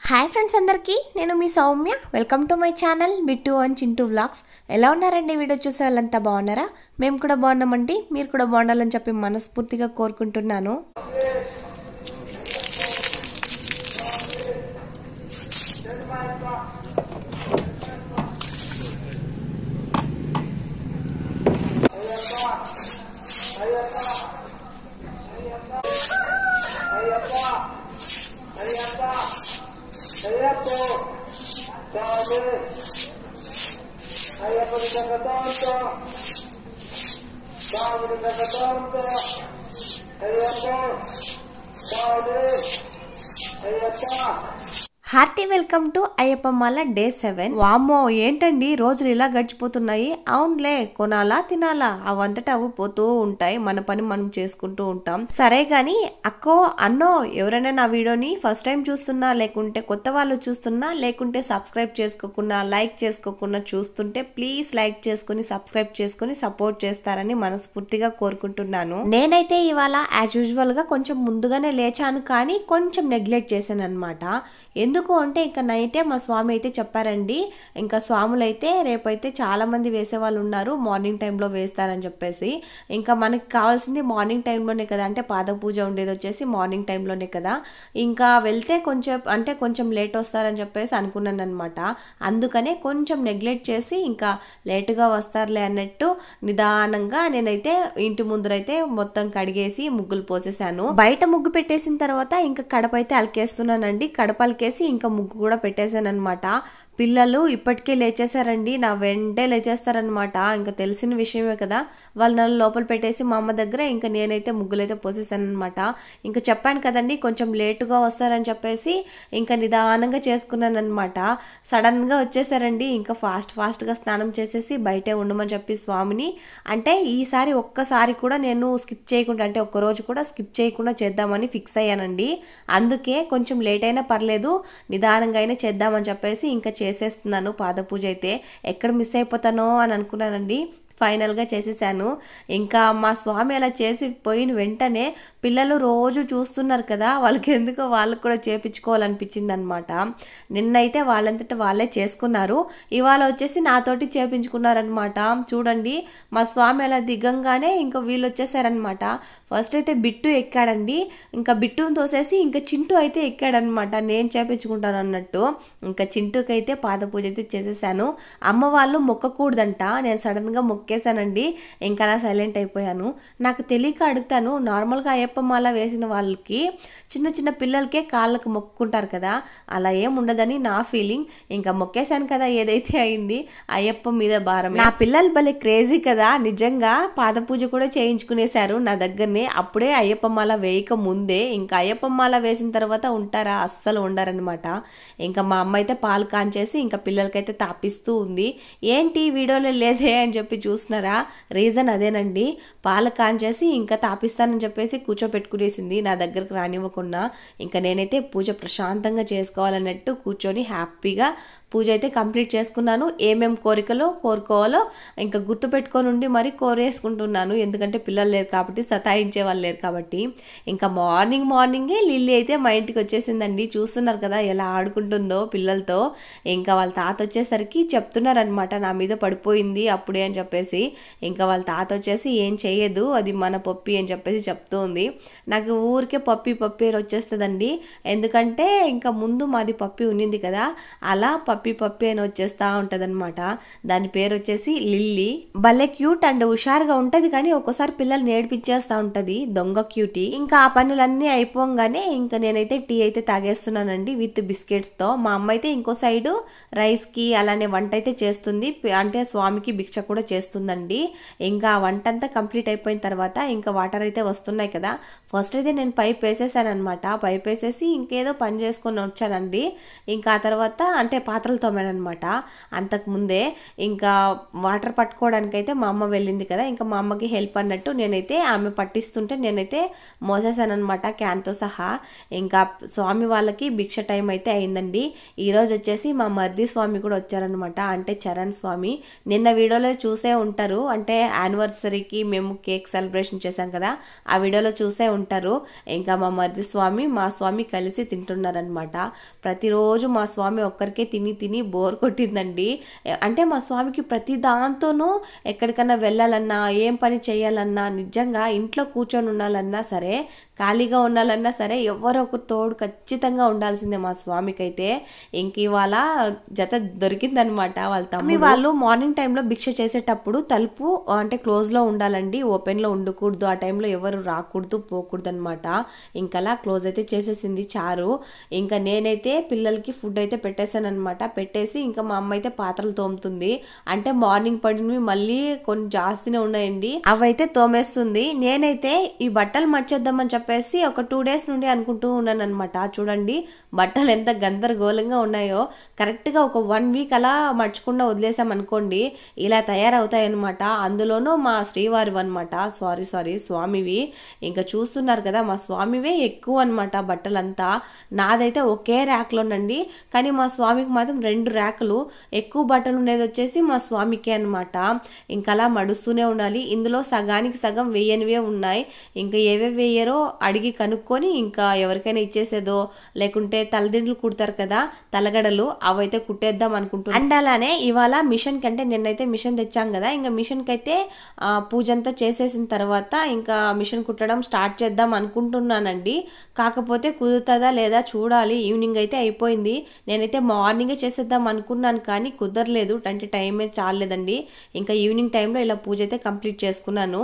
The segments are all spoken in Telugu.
హాయ్ ఫ్రెండ్స్ అందరికీ నేను మీ Soumya welcome to my channel Bittu and Chintu vlogs. ఎలా ఉన్నారండి? వీడియో చూసే వాళ్ళంతా బాగున్నారా? మేము కూడా బాగున్నామండి. మీరు కూడా బాగుండాలని చెప్పి మనస్ఫూర్తిగా కోరుకుంటున్నాను. Hearty welcome to అయ్యప్పమాల day 7. వామ్మో ఏంటండి రోజులు ఇలా గడిచిపోతున్నాయి. అవునులే, కొనాలా తినాలా అవంతటా అవి పోతూ ఉంటాయి. మన పని మనం చేసుకుంటూ ఉంటాం. సరే గాని అక్కో అన్నో ఎవరైనా నా వీడియోని ఫస్ట్ టైం చూస్తున్నా, లేకుంటే కొత్త వాళ్ళు చూస్తున్నా, లేకుంటే సబ్స్క్రైబ్ చేసుకోకుండా లైక్ చేసుకోకుండా చూస్తుంటే ప్లీజ్ లైక్ చేసుకుని సబ్స్క్రైబ్ చేసుకుని సపోర్ట్ చేస్తారని మనస్ఫూర్తిగా కోరుకుంటున్నాను. నేనైతే ఇవాళ యాజ్ యూజువల్ గా కొంచెం ముందుగానే లేచాను, కానీ కొంచెం నెగ్లెక్ట్ చేశాను అనమాట. ఎందుకు అంటే ఇంకా నైటే మా స్వామి అయితే చెప్పారండి, ఇంకా స్వాములు అయితే రేపైతే చాలా మంది వేసేవాళ్ళు ఉన్నారు, మార్నింగ్ టైంలో వేస్తారని చెప్పేసి. ఇంకా మనకి కావాల్సింది మార్నింగ్ టైంలోనే కదా, అంటే పాద పూజ ఉండేది వచ్చేసి మార్నింగ్ టైంలోనే కదా. ఇంకా వెళ్తే కొంచెం లేట్ వస్తారని చెప్పేసి అనుకున్నాను అనమాట. అందుకనే కొంచెం నెగ్లెక్ట్ చేసి ఇంకా లేటుగా వస్తారులే అన్నట్టు నిదానంగా నేనైతే ఇంటి ముందరైతే మొత్తం కడిగేసి ముగ్గులు పోసేసాను. బయట ముగ్గు పెట్టేసిన తర్వాత ఇంకా కడప అయితే అలికేస్తున్నానండి. కడప అలికేసి ఇంకా ముగ్గు కూడా పెట్టేశాను అనమాట. పిల్లలు ఇప్పటికే లేచేశారండి, నా వెంటే లేచేస్తారనమాట. ఇంకా తెలిసిన విషయమే కదా. వాళ్ళు నన్ను లోపల పెట్టేసి మా అమ్మ దగ్గర ఇంకా నేనైతే ముగ్గులైతే పోసేసాను అనమాట. ఇంకా చెప్పాను కదండి కొంచెం లేటుగా వస్తారని చెప్పేసి ఇంకా నిదానంగా చేసుకున్నాను అనమాట. సడన్గా వచ్చేసారండి. ఇంకా ఫాస్ట్గా స్నానం చేసేసి బయటే ఉండమని చెప్పి స్వామిని, అంటే ఈసారి ఒక్కసారి కూడా నేను స్కిప్ చేయకుండా, అంటే ఒక్కరోజు కూడా స్కిప్ చేయకుండా చేద్దామని ఫిక్స్ అయ్యానండి. అందుకే కొంచెం లేట్ అయినా పర్లేదు, నిదానంగా అయినా చేద్దామని చెప్పేసి ఇంకా చేసేస్తున్నాను. పాద పూజ అయితే ఎక్కడ మిస్ అయిపోతానో అని అనుకున్నానండి. ఫైనల్గా చేసేసాను. ఇంకా మా స్వామి అలా చేసి పోయిన వెంటనే పిల్లలు రోజు చూస్తున్నారు కదా, వాళ్ళకు కూడా చేపించుకోవాలనిపించింది అనమాట. నిన్నైతే వాళ్ళంతటా వాళ్ళే చేసుకున్నారు, ఇవాళ వచ్చేసి నాతోటి చేపించుకున్నారనమాట. చూడండి మా స్వామి అలా దిగంగానే ఇంకా వీళ్ళు వచ్చేసారనమాట. ఫస్ట్ అయితే బిట్టు ఎక్కాడండి, ఇంకా బిట్టును తోసేసి ఇంకా చింటూ అయితే ఎక్కాడనమాట. నేను చేపించుకుంటాను అన్నట్టు ఇంకా చింటూకి అయితే పాద పూజ అయితే చేసేసాను. అమ్మ వాళ్ళు మొక్కకూడదంట, నేను సడన్గా మొక్కేసానండి. ఇంకా అలా సైలెంట్ అయిపోయాను. నాకు తెలియక అడుగుతాను, నార్మల్గా అయ్యప్ప మాల వేసిన వాళ్ళకి చిన్న పిల్లలకే కాళ్ళకు మొక్కుకుంటారు కదా, అలా ఏం ఉండదని నా ఫీలింగ్. ఇంకా మొక్కేశాను కదా, ఏదైతే అయింది. అయ్యప్ప మీద భారం. నా పిల్లలు భలే క్రేజీ కదా, నిజంగా పాద పూజ కూడా చేయించుకునేశారు నా దగ్గరనే. అప్పుడే అయ్యప్ప మాల వేయక ముందే. ఇంకా అయ్యప్ప మాల వేసిన తర్వాత ఉంటారా, అస్సలు ఉండరనమాట. ఇంకా మా అమ్మ అయితే పాలు కాంచేసి ఇంకా పిల్లలకైతే తాపిస్తూ ఉంది. ఏంటి వీడియోలో లేదే అని చెప్పి చూస్తున్నారా, రీజన్ అదేనండి. పాలు కాంచేసి ఇంకా తాపిస్తానని చెప్పేసి కూర్చోపెట్టుకునేసింది నా దగ్గరకు రానివ్వకుండా. ఇంకా నేనైతే పూజ ప్రశాంతంగా చేసుకోవాలన్నట్టు కూర్చొని హ్యాపీగా పూజ అయితే కంప్లీట్ చేసుకున్నాను. ఏమేం కోరుకోవాలో ఇంకా గుర్తుపెట్టుకొని ఉండి మరి కోరేసుకుంటున్నాను. ఎందుకంటే పిల్లలు లేరు కాబట్టి, సతాయించే వాళ్ళు లేరు కాబట్టి. ఇంకా మార్నింగే లిల్లీ అయితే మా ఇంటికి వచ్చేసిందండి. చూస్తున్నారు కదా ఎలా ఆడుకుంటుందో పిల్లలతో. ఇంకా వాళ్ళ తాత వచ్చేసరికి చెప్తున్నారనమాట, నా మీద పడిపోయింది అప్పుడే అని చెప్పేసి. ఇంకా వాళ్ళ తాత వచ్చేసి ఏం చెయ్యదు, అది మన పప్పి అని చెప్పేసి చెప్తూ ఉంది. నాకు ఊరికే పప్పి అని వచ్చేస్తుందండి. ఎందుకంటే ఇంకా ముందు మాది పప్పి ఉన్నింది కదా, అలా పప్పి అని వచ్చేస్తా ఉంటది అనమాట. దాని పేరు వచ్చేసి లిల్లీ. భలే క్యూట్ అండ్ హుషారుగా ఉంటది, కానీ ఒక్కోసారి పిల్లలు నేర్పించేస్తా ఉంటది, దొంగ క్యూటీ. ఇంకా ఆ పనులన్నీ అయిపోగానే ఇంకా నేనైతే టీ అయితే తాగేస్తున్నానండి విత్ బిస్కెట్స్ తో. మా అమ్మ అయితే ఇంకో సైడు రైస్ కి అలానే వంట అయితే చేస్తుంది, అంటే స్వామికి భిక్ష కూడా చేస్తుందండి. ఇంకా వంట అంతా కంప్లీట్ అయిపోయిన తర్వాత ఇంకా వాటర్ అయితే వస్తున్నాయి కదా, ఫస్ట్ అయితే నేను పైప్ వేసేసాను అనమాట. పైప్ వేసేసి ఇంకేదో పని చేసుకొని వచ్చానండి. ఇంకా ఆ తర్వాత అంటే పాత్రలు తోమానమాట. అంతకుముందే ఇంకా వాటర్ పట్టుకోవడానికి అయితే మా అమ్మ వెళ్ళింది కదా, ఇంకా మా అమ్మకి హెల్ప్ అన్నట్టు నేనైతే ఆమె పట్టిస్తుంటే నేనైతే మోసేసాను అనమాట క్యాన్తో సహా. ఇంకా స్వామి వాళ్ళకి భిక్ష టైం అయితే అయిందండి. ఈరోజు వచ్చేసి మా మర్ది స్వామి కూడా వచ్చారనమాట, అంటే చరణ్ స్వామి. నిన్న వీడియోలో చూసే ఉంటారు, అంటే యానివర్సరీకి మేము కేక్ సెలబ్రేషన్ చేశాం కదా, ఆ వీడియోలో చూసే ఉంటారు. ఇంకా మా మరిది స్వామి మా స్వామి కలిసి తింటున్నారనమాట. ప్రతిరోజు మా స్వామి ఒక్కరికే తిని తిని బోర్ కొట్టిందండి. అంటే మా స్వామికి ప్రతి దాంతోనూ ఎక్కడికన్నా వెళ్ళాలన్నా, ఏం పని చేయాలన్నా, నిజంగా ఇంట్లో కూర్చొని ఉండాలన్నా సరే, ఖాళీగా ఉండాలన్నా సరే, ఎవరో ఒక తోడు ఖచ్చితంగా ఉండాల్సిందే మా స్వామికి అయితే. ఇంక ఇవాళ జత దొరికిందనమాట. వాళ్ళ తమ్ముడు వాళ్ళు మార్నింగ్ టైంలో భిక్ష చేసేటప్పుడు తలుపు అంటే క్లోజ్లో ఉండాలండి, ఓపెన్లో ఉండకూడదు. ఆ టైంలో ఎవరు రాకూడదు, పోకూడదు అనమాట. ఇంకలా క్లోజ్ అయితే చేసేసింది చారు. ఇంకా నేనైతే పిల్లలకి ఫుడ్ అయితే పెట్టేశాను అనమాట. పెట్టేసి ఇంకా మా అమ్మ అయితే పాత్రలు తోముతుంది. అంటే మార్నింగ్ పడినవి మళ్ళీ కొన్ని జాస్తినే ఉన్నాయండి, అవైతే తోమేస్తుంది. నేనైతే ఈ బట్టలు మర్చేద్దామని చెప్పేసి ఒక 2 days నుండి అనుకుంటూ ఉన్నాను అనమాట. చూడండి బట్టలు ఎంత గందరగోళంగా ఉన్నాయో. కరెక్ట్గా ఒక 1 week అలా మర్చకుండా వదిలేసాం అనుకోండి, ఇలా తయారవుతాయి అనమాట. అందులోనూ మా శ్రీవారి అనమాట, సారీ స్వామివి. ఇంకా చూస్తున్నారు కదా, మా స్వామివే ఎక్కువ అనమాట బట్టలంతా. నాదైతే ఒకే ర్యాక్లోనండి, కానీ మా స్వామికి మాత్రం 2 ర్యాకులు. ఎక్కువ బట్టలు ఉండేది వచ్చేసి మా స్వామికే అనమాట. ఇంకా అలా మడుస్తూనే ఉండాలి. ఇందులో సగానికి సగం వేయనివే ఉన్నాయి. ఇంకా ఏవే వేయరో అడిగి కనుక్కొని ఇంకా ఎవరికైనా ఇచ్చేసేదో, లేకుంటే తలదిండ్లు కుడతారు కదా తలగడలు, అవైతే కుట్టేద్దాం అనుకుంటున్నాను. అండ్ అలానే ఇవాళ మిషన్ కంటే నిన్నైతే మిషన్ తెచ్చాం కదా, ఇంకా మిషన్కి అయితే పూజ అంతా చేసేసిన తర్వాత ఇంకా మిషన్ కుట్టడం స్టార్ట్ చేద్దాం అనుకుంటున్నానండి. కాకపోతే కుదురుతుందా లేదా చూడాలి. ఈవినింగ్ అయితే అయిపోయింది. నేనైతే మార్నింగే చేసేద్దాం అనుకున్నాను కానీ కుదరలేదు, అంటే టైమే చాలేదండి. ఇంకా ఈవినింగ్ టైంలో ఇలా పూజ అయితే కంప్లీట్ చేసుకున్నాను.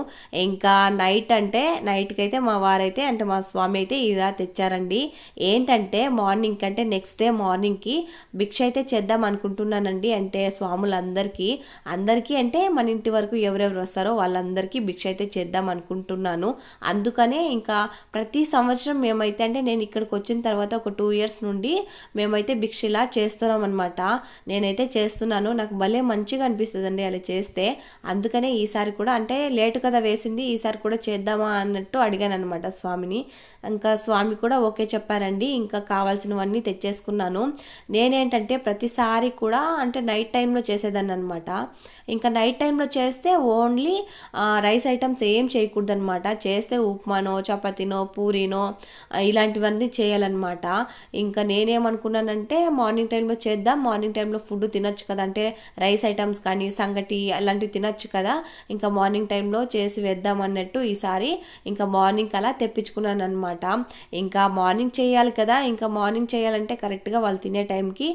ఇంకా నైట్కి అయితే మా వారైతే అంటే మా స్వామి అయితే ఇలా తెచ్చారండి. ఏంటంటే మార్నింగ్ కంటే నెక్స్ట్ డే మార్నింగ్కి భిక్ష అయితే చేద్దాం అనుకుంటున్నానండి. అంటే స్వాములందరికీ అంటే మన ఇంటి వరకు ఎవరెవరు వస్తారో వాళ్ళందరికీ భిక్ష అయితే చేద్దాం అనుకుంటున్నాను. అందుకనే ఇంకా ప్రతి సంవత్సరం మేమైతే, అంటే నేను ఇక్కడికి వచ్చిన తర్వాత ఒక 2 years నుండి మేమైతే భిక్ష ఇలా చేస్తున్నాం అనమాట. నేనైతే చేస్తున్నాను, నాకు భలే మంచిగా అనిపిస్తుందండి అలా చేస్తే. అందుకనే ఈసారి కూడా, అంటే లేటు కదా వేసింది, ఈసారి కూడా చేద్దామా అన్నట్టు అడిగాను అనమాట స్వామిని. ఇంకా స్వామి కూడా ఓకే చెప్పారండి. ఇంకా కావాల్సినవన్నీ తెచ్చేసుకున్నాను. నేనేంటంటే ప్రతిసారి కూడా అంటే నైట్ టైంలో చేసేదాన్ని అనమాట. ఇంకా నైట్ టైంలో చేస్తే ఓన్లీ రైస్ ఐటమ్స్ ఏం చేయకూడదు అనమాట. చేస్తే ఉప్మానో, చపాతీనో, పూరీనో ఇలాంటివన్నీ చేయాలన్నమాట. ఇంకా నేనేమనుకున్నానంటే మార్నింగ్ టైంలో చేద్దాం, మార్నింగ్ టైంలో ఫుడ్ తినొచ్చు కదా, అంటే రైస్ ఐటమ్స్ కానీ సంగటి అలాంటివి తినొచ్చు కదా, ఇంకా మార్నింగ్ టైంలో చేసి వేద్దాం అన్నట్టు ఈసారి ఇంకా మార్నింగ్ అలా తెప్పించుకున్నాను అనమాట. ఇంకా మార్నింగ్ చేయాలి కదా, ఇంకా మార్నింగ్ చేయాలంటే కరెక్ట్గా వాళ్ళు తినే టైంకి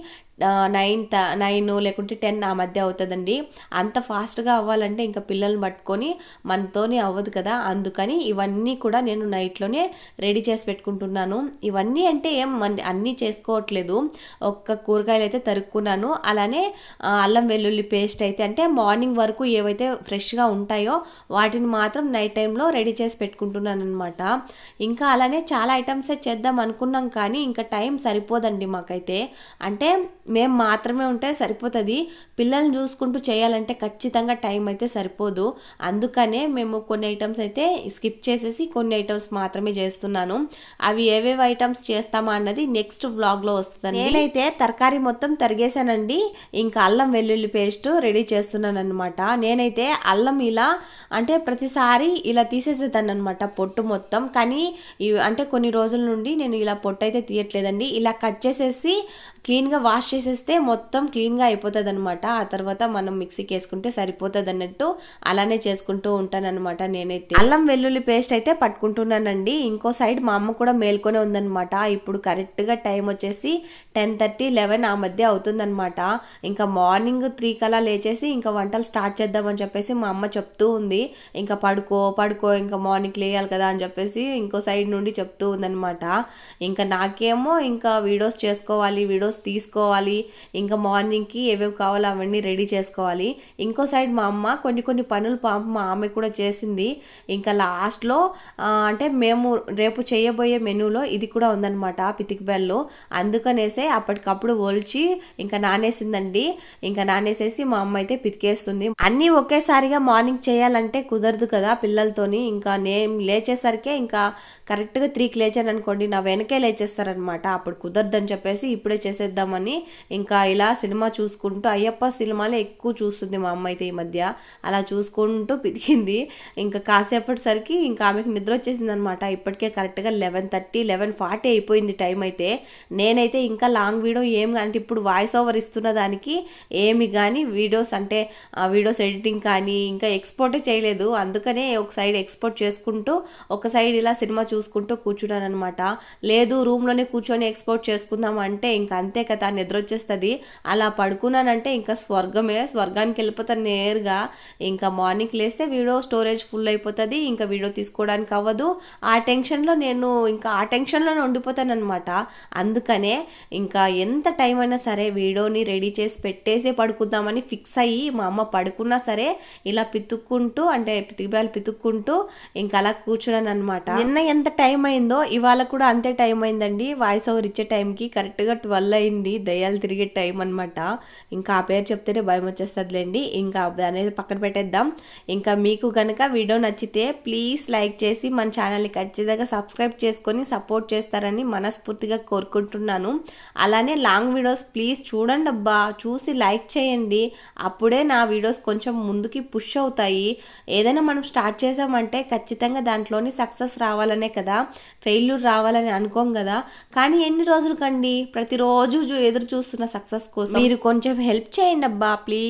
9 లేకుంటే 10 ఆ మధ్య అవుతుందండి. అంత ఫాస్ట్గా అవ్వాలంటే ఇంకా పిల్లల్ని పట్టుకొని మనతోనే అవ్వదు కదా. అందుకని ఇవన్నీ కూడా నేను నైట్లోనే రెడీ చేసి పెట్టుకుంటున్నాను. ఇవన్నీ అంటే ఏం అన్నీ చేసుకోవట్లేదు, ఒక్క కూరగాయలు అయితే తరుక్కున్నాను. అలానే అల్లం వెల్లుల్లి పేస్ట్ అయితే, అంటే మార్నింగ్ వరకు ఏవైతే ఫ్రెష్గా ఉంటాయో వాటిని మాత్రం నైట్ టైంలో రెడీ చేసి పెట్టుకుంటున్నాను అనమాట. ఇంకా అలానే చాలా ఐటమ్సే చేద్దాం అనుకున్నాం కానీ ఇంకా టైం సరిపోదండి మాకైతే. అంటే మేము మాత్రమే ఉంటే సరిపోతుంది, పిల్లల్ని చూసుకుంటూ చేయాలంటే ఖచ్చితంగా టైం అయితే సరిపోదు. అందుకనే మేము కొన్ని ఐటమ్స్ అయితే స్కిప్ చేసేసి కొన్ని ఐటమ్స్ మాత్రమే చేస్తున్నాను. అవి ఏవేవి ఐటమ్స్ చేస్తామా అన్నది నెక్స్ట్ వ్లాగ్లో వస్తుందండి. నేనైతే తరకారీ మొత్తం తరిగేసానండి. ఇంకా అల్లం వెల్లుల్లి పేస్ట్ రెడీ చేస్తున్నాను అనమాట. నేనైతే అల్లం ఇలా అంటే ప్రతిసారి ఇలా తీసేసేదాన్ని అనమాట పొట్టు మొత్తం. కానీ అంటే కొన్ని రోజుల నుండి నేను ఇలా పొట్టు అయితే తీయట్లేదండి. ఇలా కట్ చేసేసి క్లీన్గా వాష్ చేసేస్తే మొత్తం క్లీన్గా అయిపోతుంది అనమాట. ఆ తర్వాత మనం మిక్సీకి వేసుకుంటే సరిపోతుంది అన్నట్టు అలానే చేసుకుంటూ ఉంటానన్నమాట. నేనైతే అల్లం వెల్లుల్లి పేస్ట్ అయితే పట్టుకుంటున్నానండి. ఇంకో సైడ్ మా అమ్మ కూడా మేల్కొనే ఉందన్నమాట. ఇప్పుడు కరెక్ట్గా టైం వచ్చేసి 10:30, 11 ఆ మధ్య అవుతుందన్నమాట. ఇంకా మార్నింగ్ 3 కలా లేచేసి ఇంకా వంటలు స్టార్ట్ చేద్దామని చెప్పేసి మా అమ్మ చెప్తూ ఉంది. ఇంకా పడుకో ఇంకా మార్నింగ్ లేయాలి కదా అని చెప్పేసి ఇంకో సైడ్ నుండి చెప్తూ ఉందన్నమాట. ఇంకా నాకేమో ఇంకా వీడియోస్ చేసుకోవాలి, వీడియోస్ తీసుకోవాలి, ఇంకా మార్నింగ్కి ఏవేవి కావాలో అవన్నీ రెడీ చేసుకోవాలి. ఇంకో సైడ్ మా అమ్మ కొన్ని పనులు మా ఆమె కూడా చేసింది. ఇంకా లాస్ట్లో అంటే మేము రేపు చేయబోయే మెనూలో ఇది కూడా ఉందన్నమాట, పితికి బెల్లు. అందుకనేసే అప్పటికప్పుడు ఒలిచి ఇంకా నానేసిందండి. ఇంకా నానేసేసి మా అమ్మ అయితే పితికేస్తుంది. అన్నీ ఒకేసారిగా మార్నింగ్ చేయాలంటే కుదరదు కదా పిల్లలతోని. ఇంకా నేను లేచేసరికే ఇంకా కరెక్ట్గా 3కి లేచాను అనుకోండి, నా వెనకే లేచేస్తారనమాట. అప్పుడు కుదరదని చెప్పేసి ఇప్పుడే చేసేద్దామని ఇంకా ఇలా సినిమా చూసుకుంటూ అయ్యప్ప సినిమాలే ఎక్కువ చూస్తుంది మా అమ్మ అయితే ఈ మధ్య. అలా చూసుకుంటూ పితికింది. ఇంకా కాసేపటిసరికి ఇంకా ఆమెకు నిద్ర వచ్చేసింది అనమాట. ఇప్పటికే కరెక్ట్గా 11:30 11:40 అయిపోయింది టైం అయితే. నేనైతే ఇంకా లాంగ్ వీడియో ఏం అంటే ఇప్పుడు వాయిస్ ఓవర్ ఇస్తున్న దానికి ఏమి కానీ వీడియోస్ అంటే వీడియోస్ ఎడిటింగ్ కానీ ఇంకా ఎక్స్పోర్టే చేయలేదు. అందుకనే ఒక సైడ్ ఎక్స్పోర్ట్ చేసుకుంటూ ఒక సైడ్ ఇలా సినిమా చూసుకుంటూ కూర్చున్నాను అనమాట. లేదు రూమ్లోనే కూర్చొని ఎక్స్పోర్ట్ చేసుకుందాం అంటే ఇంకా అంతే కదా, నిద్ర వచ్చేస్తుంది. అలా పడుకున్నానంటే ఇంకా స్వర్గానికి వెళ్ళిపోతాను నేరుగా. ఇంకా మార్నింగ్ లేస్తే వీడియో స్టోరేజ్ ఫుల్ అయిపోతుంది, ఇంకా వీడియో తీసుకోవడానికి అవ్వదు. ఆ టెన్షన్లోనే ఉండిపోతాను అనమాట. అందుకనే ఇంకా ఎంత టైం అయినా సరే వీడియోని రెడీ చేసి పెట్టేసి పడుకుందామని ఫిక్స్ అయ్యి మా అమ్మ పడుకున్నా సరే ఇలా పితుక్కుంటూ అంటే పితుక్కుంటూ ఇంకా అలా కూర్చున్నాను అనమాట. నిన్న ఎంత టైం అయిందో ఇవాళ కూడా అంతే టైం అయిందండి. వాయిస్ ఓవర్ ఇచ్చే టైంకి కరెక్ట్గా 12 అయింది. దయ్యాలు తిరిగే టైం అనమాట. ఇంకా ఆ పేరు చెప్తేనే భయం వచ్చేస్తుందిలేండి. ఇంకా అనేది పక్కన పెట్టేద్దాం. ఇంకా మీకు కనుక వీడియో నచ్చితే ప్లీజ్ లైక్ చేసి మన ఛానల్ని ఖచ్చితంగా సబ్స్క్రైబ్ చేసుకొని సపోర్ట్ చేస్తారని మనస్ఫూర్తిగా కోరుకుంటున్నాను. అలానే లాంగ్ వీడియోస్ ప్లీజ్ చూడండి అబ్బా, చూసి లైక్ చేయండి. అప్పుడే నా వీడియోస్ కొంచెం ముందుకి పుష్ అవుతాయి. ఏదైనా మనం స్టార్ట్ చేసామంటే ఖచ్చితంగా దాంట్లోని సక్సెస్ రావాలనే కదా, ఫెయిల్యూర్ రావాలని అనుకోం కదా. కానీ ఎన్ని రోజులు కండి ప్రతిరోజు ఎదురు చూస్తున్న సక్సెస్ కోసం. మీరు కొంచెం హెల్ప్ చేయండి అబ్బా ప్లీజ్.